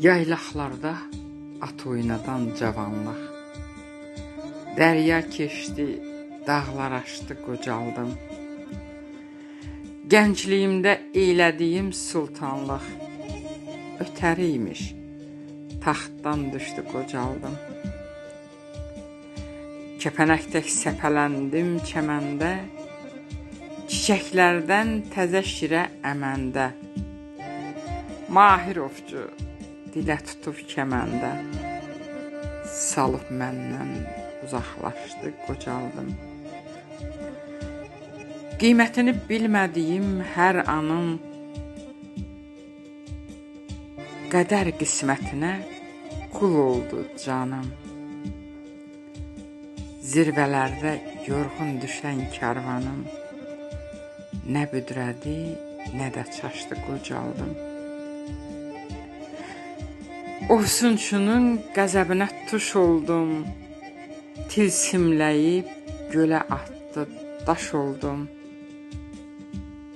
Yaylaqlarda at oynadan cavanlıq, dərya keçdi, dağlar aşdı, qocaldım. Gəncliyimdə eylədiyim sultanlıq, ötəriymiş, taxtdan düşdü, qocaldım. Kəpənəkdək səpələndim çəməndə, çiçəklərdən təzə şirə əməndə. Mahir ovcu dilə tutub kəməndə, salıb məndən uzaqlaşdı, qocaldım. Qiymətini bilmədiyim hər anım, qədər qismətinə qul oldu canım. Zirvələrdə yorğun düşən karvanım, nə büdrədi, nə də çaşdı, qocaldım. Ovsunçunun qəzəbinə tuş oldum, tilsimləyib gölə atdı, daş oldum.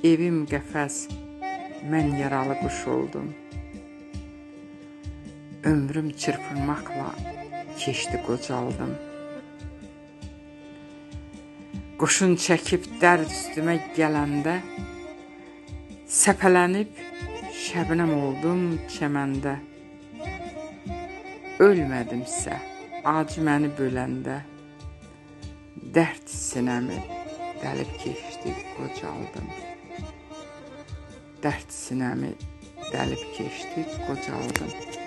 Evim qəfəs, mən yaralı quş oldum. Ömrüm çırpınmaqla keçdi, qocaldım. Quşun çəkib dərd üstümə gələndə, səpələnib şəbnəm oldum çəməndə. Ölmədimsə, acı məni böləndə, dərd sinəmi dəlib keçdi, qocaldım. Dərd sinəmi dəlib keçdi, qocaldım.